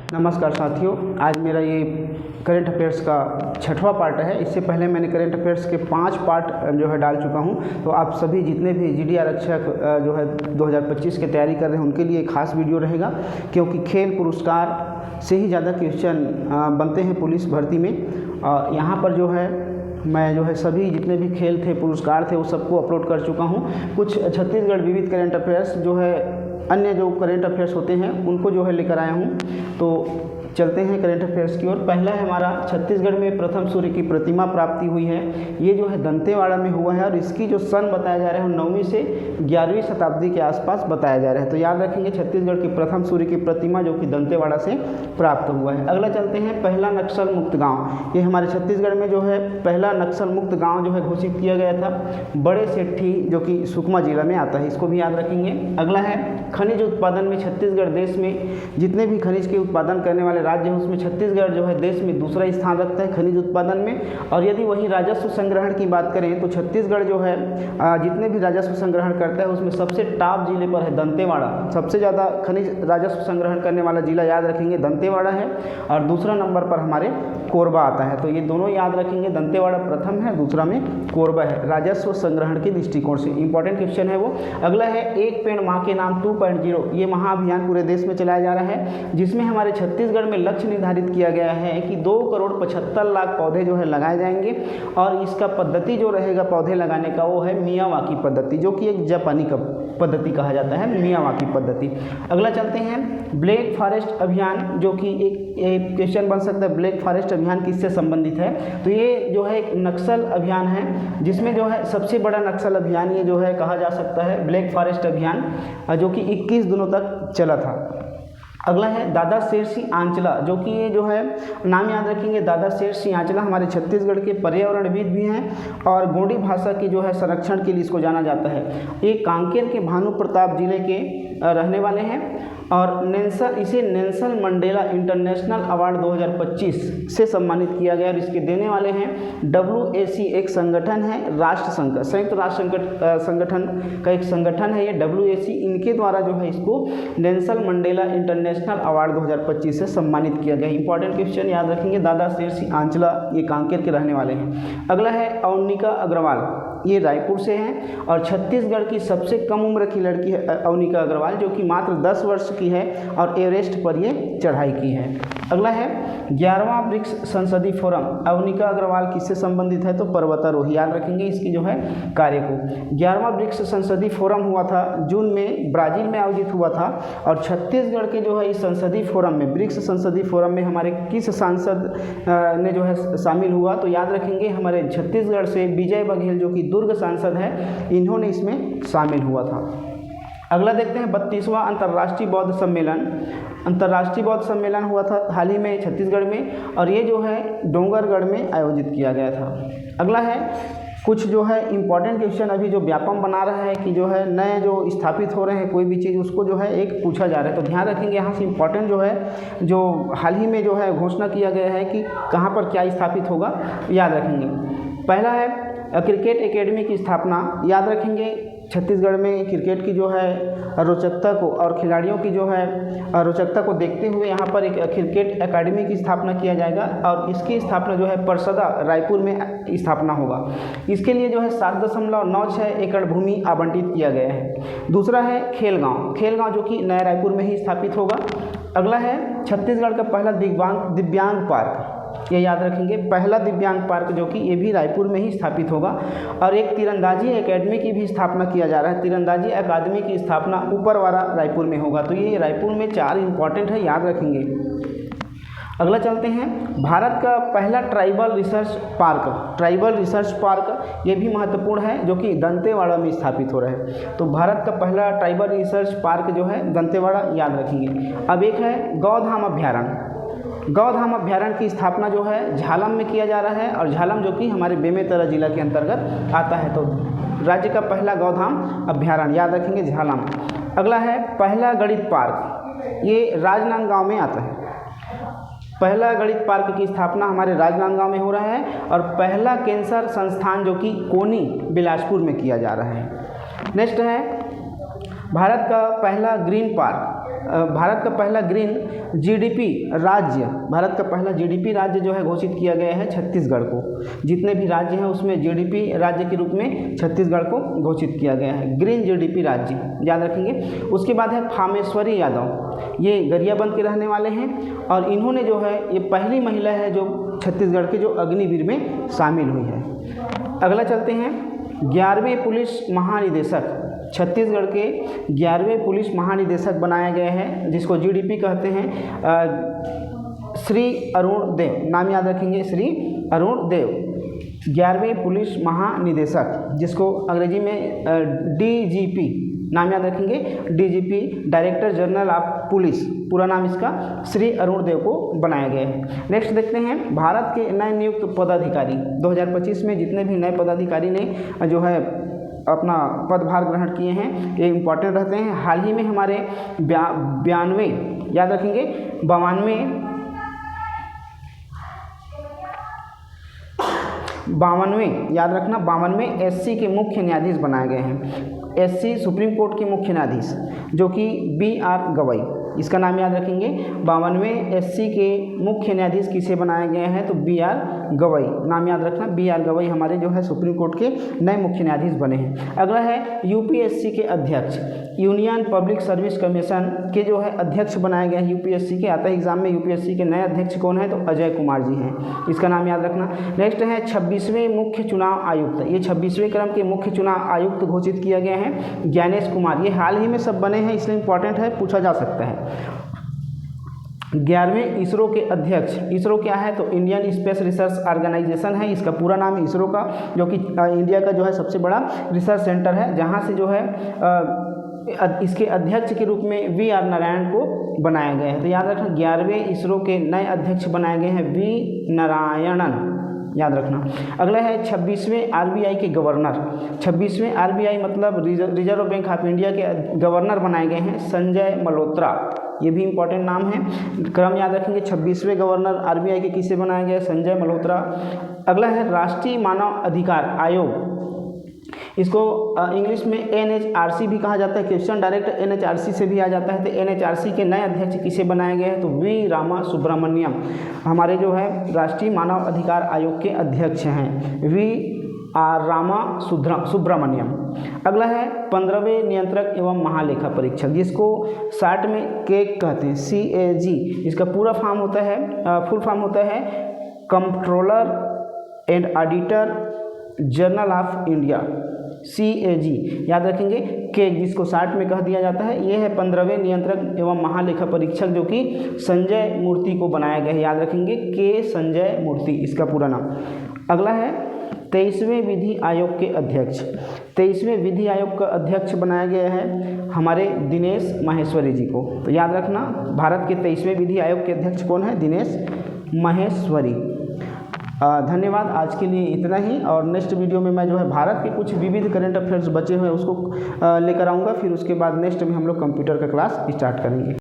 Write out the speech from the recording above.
नमस्कार साथियों, आज मेरा ये करंट अफेयर्स का 6वां पार्ट है। इससे पहले मैंने करंट अफेयर्स के 5 पार्ट जो है डाल चुका हूँ। तो आप सभी जितने भी जीडी आरक्षक जो है 2025 की तैयारी कर रहे हैं उनके लिए खास वीडियो रहेगा, क्योंकि खेल पुरस्कार से ही ज़्यादा क्वेश्चन बनते हैं पुलिस भर्ती में। यहाँ पर जो है मैं जो है सभी जितने भी खेल थे, पुरस्कार थे, वो सबको अपलोड कर चुका हूँ। कुछ छत्तीसगढ़ विविध करंट अफेयर्स जो है अन्य जो करंट अफेयर्स होते हैं उनको जो है लेकर आया हूँ। तो चलते हैं करंट अफेयर्स की ओर। पहला है हमारा, छत्तीसगढ़ में प्रथम सूर्य की प्रतिमा प्राप्ति हुई है। ये जो है दंतेवाड़ा में हुआ है और इसकी जो सन बताया जा रहा है 9वीं से 11वीं शताब्दी के आसपास बताया जा रहा है। तो याद रखेंगे छत्तीसगढ़ की प्रथम सूर्य की प्रतिमा जो कि दंतेवाड़ा से प्राप्त हुआ है। अगला चलते हैं, पहला नक्सल मुक्त गाँव। ये हमारे छत्तीसगढ़ में जो है पहला नक्सल मुक्त गाँव जो है घोषित किया गया था, बड़े सेट्ठी जो कि सुकमा जिला में आता है, इसको भी याद रखेंगे। अगला है, खनिज उत्पादन में छत्तीसगढ़ देश में जितने भी खनिज के उत्पादन करने वाले राज्य हैं उसमें छत्तीसगढ़ जो है देश में दूसरा स्थान रखता है खनिज उत्पादन में। और यदि वही राजस्व संग्रहण की बात करें तो छत्तीसगढ़ जो है जितने भी राजस्व संग्रहण करता है उसमें सबसे टॉप जिले पर है दंतेवाड़ा। सबसे ज़्यादा खनिज राजस्व संग्रहण करने वाला जिला याद रखेंगे दंतेवाड़ा है, और दूसरा नंबर पर हमारे कोरबा आता है। तो ये दोनों याद रखेंगे, दंतेवाड़ा प्रथम है, दूसरा में कोरबा है राजस्व संग्रहण के दृष्टिकोण से। इंपॉर्टेंट क्वेश्चन है वो। अगला है, एक पेड़ माँ के नाम 2.0। ये महाअभियान पूरे देश में चलाया जा रहा है, जिसमें हमारे छत्तीसगढ़ में लक्ष्य निर्धारित किया गया है कि 2,75,00,000 पौधे जो है लगाए जाएंगे। और इसका पद्धति जो रहेगा पौधे लगाने का वो है मियावाकी पद्धति, जो कि एक जापानी का पद्धति कहा जाता है, मियावाकी पद्धति। अगला चलते हैं, ब्लैक फॉरेस्ट अभियान, जो कि एक क्वेश्चन बन सकता है, ब्लैक फॉरेस्ट अभियान किससे संबंधित है। तो ये जो है एक नक्सल अभियान है, जिसमें जो है सबसे बड़ा नक्सल अभियान ये जो है कहा जा सकता है ब्लैक फॉरेस्ट अभियान, जो कि 21 दिनों तक चला था। अगला है, दादा शेर सिंह आंचला, जो कि ये जो है नाम याद रखेंगे, दादा शेर सिंह आंचला हमारे छत्तीसगढ़ के पर्यावरणविद भी हैं और गोंडी भाषा की जो है संरक्षण के लिए इसको जाना जाता है। ये कांकेर के भानु प्रताप जिले के रहने वाले हैं और इसे नेल्सन मंडेला इंटरनेशनल अवार्ड 2025 से सम्मानित किया गया। और इसके देने वाले हैं WAC, एक संगठन है, राष्ट्र संघ, संयुक्त राष्ट्र संगठन का एक संगठन है ये WAC। इनके द्वारा जो है इसको नेल्सन मंडेला इंटरनेशनल अवार्ड 2025 से सम्मानित किया गया। इंपॉर्टेंट क्वेश्चन याद रखेंगे, दादा शेर सिंह आंचला ये कांकेर के रहने वाले हैं। अगला है, अवनिका अग्रवाल, ये रायपुर से हैं और छत्तीसगढ़ की सबसे कम उम्र की लड़की है अवनिका अग्रवाल, जो कि मात्र 10 वर्ष की है और एवरेस्ट पर ये चढ़ाई की है। अगला है, 11वां ब्रिक्स संसदीय फोरम। अवनिका अग्रवाल किससे संबंधित है, तो पर्वतारोही, याद रखेंगे इसकी जो है कार्य को। 11वां ब्रिक्स संसदीय फोरम हुआ था जून में, ब्राजील में आयोजित हुआ था। और छत्तीसगढ़ के जो है इस संसदीय फोरम में, ब्रिक्स संसदीय फोरम में हमारे किस सांसद ने जो है शामिल हुआ, तो याद रखेंगे हमारे छत्तीसगढ़ से विजय बघेल जो कि दुर्ग सांसद है, इन्होंने इसमें शामिल हुआ था। अगला देखते हैं, 32वां अंतर्राष्ट्रीय बौद्ध सम्मेलन। अंतर्राष्ट्रीय बौद्ध सम्मेलन हुआ था हाल ही में छत्तीसगढ़ में और ये जो है डोंगरगढ़ में आयोजित किया गया था। अगला है, कुछ जो है इंपॉर्टेंट क्वेश्चन अभी जो व्यापम बना रहा है कि जो है नए जो स्थापित हो रहे हैं कोई भी चीज़, उसको जो है एक पूछा जा रहा है। तो ध्यान रखेंगे यहाँ से इंपॉर्टेंट जो है जो हाल ही में जो है घोषणा किया गया है कि कहाँ पर क्या स्थापित होगा, याद रखेंगे। पहला है, क्रिकेट एकेडमी की स्थापना। याद रखेंगे छत्तीसगढ़ में क्रिकेट की जो है रोचकता को और खिलाड़ियों की जो है रोचकता को देखते हुए यहाँ पर एक क्रिकेट एकेडमी की स्थापना किया जाएगा और इसकी स्थापना जो है परसदा रायपुर में स्थापना होगा। इसके लिए जो है 7.96 एकड़ भूमि आवंटित किया गया है। दूसरा है खेलगांव जो कि नया रायपुर में ही स्थापित होगा। अगला है, छत्तीसगढ़ का पहला दिव्यांग पार्क, ये याद रखेंगे, पहला दिव्यांग पार्क जो कि ये भी रायपुर में ही स्थापित होगा। और एक तीरंदाजी एकेडमी की भी स्थापना किया जा रहा है, तीरंदाजी अकादमी की स्थापना ऊपरवाड़ा रायपुर में होगा। तो ये रायपुर में 4 इंपॉर्टेंट है, याद रखेंगे। अगला चलते हैं, भारत का पहला ट्राइबल रिसर्च पार्क, ये भी महत्वपूर्ण है, जो कि दंतेवाड़ा में स्थापित हो रहा है। तो भारत का पहला ट्राइबल रिसर्च पार्क जो है दंतेवाड़ा, याद रखेंगे। अब एक है गौधाम अभ्यारण्य की स्थापना जो है झालम में किया जा रहा है और झालम जो कि हमारे बेमेतरा जिला के अंतर्गत आता है। तो राज्य का पहला गौधाम अभ्यारण्य, याद रखेंगे झालम। अगला है, पहला गणित पार्क, ये राजनांदगांव में आता है। पहला गणित पार्क की स्थापना हमारे राजनांदगांव में हो रहा है और पहला कैंसर संस्थान जो कि कोनी बिलासपुर में किया जा रहा है। नेक्स्ट है, भारत का पहला ग्रीन पार्क, भारत का पहला ग्रीन जीडीपी राज्य, भारत का पहला जीडीपी राज्य जो है घोषित किया गया है छत्तीसगढ़ को। जितने भी राज्य हैं उसमें जीडीपी राज्य के रूप में छत्तीसगढ़ को घोषित किया गया है, ग्रीन जीडीपी राज्य, याद रखेंगे। उसके बाद है फामेश्वरी यादव, ये गरियाबंद के रहने वाले हैं और इन्होंने जो है ये पहली महिला है जो छत्तीसगढ़ के जो अग्निवीर में शामिल हुई है। अगला चलते हैं 11वें पुलिस महानिदेशक, छत्तीसगढ़ के 11वें पुलिस महानिदेशक बनाए गए हैं जिसको जीडीपी कहते हैं, श्री अरुण देव, नाम याद रखेंगे, श्री अरुण देव, 11वें पुलिस महानिदेशक जिसको अंग्रेजी में डीजीपी, नाम याद रखेंगे, DGP, director general of police, पूरा नाम इसका श्री अरुण देव को बनाया गया है। नेक्स्ट देखते हैं भारत के नए नियुक्त पदाधिकारी, 2025 में जितने भी नए पदाधिकारी ने जो है अपना पदभार ग्रहण किए हैं ये इम्पॉर्टेंट रहते हैं। हाल ही में हमारे 92, याद रखेंगे 52वें, याद रखना 52वें एससी के मुख्य न्यायाधीश बनाए गए हैं। एससी सुप्रीम कोर्ट के मुख्य न्यायाधीश जो कि BR गवई, इसका नाम याद रखेंगे। 52वें एससी के मुख्य न्यायाधीश किसे बनाए गए हैं तो BR गवई, नाम याद रखना, BR गवई हमारे जो है सुप्रीम कोर्ट के नए मुख्य न्यायाधीश बने हैं। अगला है यूपीएससी के अध्यक्ष, यूनियन पब्लिक सर्विस कमीशन के जो है अध्यक्ष बनाए गए हैं यूपीएससी के। आता है एग्जाम में यूपीएससी के नए अध्यक्ष कौन है तो अजय कुमार जी हैं, इसका नाम याद रखना। नेक्स्ट है 26वें मुख्य चुनाव आयुक्त, ये 26वें क्रम के मुख्य चुनाव आयुक्त घोषित किया गया है ज्ञानेश कुमार, ये हाल ही में सब बने हैं इसलिए इंपॉर्टेंट है, पूछा जा सकता है। 11वें इसरो के अध्यक्ष, इसरो क्या है तो इंडियन स्पेस रिसर्च ऑर्गेनाइजेशन है, इसका पूरा नाम इसरो का, जो कि इंडिया का जो है सबसे बड़ा रिसर्च सेंटर है, जहां से जो है इसके अध्यक्ष के रूप में VR नारायण को बनाया गया है। तो याद रखना 11वें इसरो के नए अध्यक्ष बनाए गए हैं V नारायणन, याद रखना। अगला है 26वें RBI के गवर्नर, 26वें RBI मतलब रिजर्व बैंक ऑफ इंडिया के गवर्नर बनाए गए हैं संजय मल्होत्रा, ये भी इंपॉर्टेंट नाम है, क्रम याद रखेंगे। 26वें गवर्नर RBI के किसे बनाया गया, संजय मल्होत्रा। अगला है राष्ट्रीय मानव अधिकार आयोग, इसको इंग्लिश में NHRC भी कहा जाता है, क्वेश्चन डायरेक्ट NHRC से भी आ जाता है। तो NHRC के नए अध्यक्ष किसे बनाए गए हैं तो V रामा सुब्रमण्यम, हमारे जो है राष्ट्रीय मानव अधिकार आयोग के अध्यक्ष हैं V रामा सुब्रमण्यम। अगला है 15वें नियंत्रक एवं महालेखा परीक्षक, जिसको शॉर्ट में केक कहते हैं, CAG, इसका पूरा फॉर्म होता है, फुल फॉर्म होता है controller and auditor general of India, CAG, याद रखेंगे। केक जिसको शॉर्ट में कह दिया जाता है, ये है 15वें नियंत्रक एवं महालेखा परीक्षक जो कि संजय मूर्ति को बनाया गया है, याद रखेंगे K संजय मूर्ति, इसका पूरा नाम। अगला है 23वें विधि आयोग के अध्यक्ष, 23वें विधि आयोग का अध्यक्ष बनाया गया है हमारे दिनेश माहेश्वरी जी को। तो याद रखना भारत के 23वें विधि आयोग के अध्यक्ष कौन है, दिनेश माहेश्वरी। धन्यवाद, आज के लिए इतना ही, और नेक्स्ट वीडियो में मैं जो है भारत के कुछ विविध करंट अफेयर्स बचे हुए हैं उसको लेकर आऊँगा, फिर उसके बाद नेक्स्ट में हम लोग कंप्यूटर का क्लास स्टार्ट करेंगे।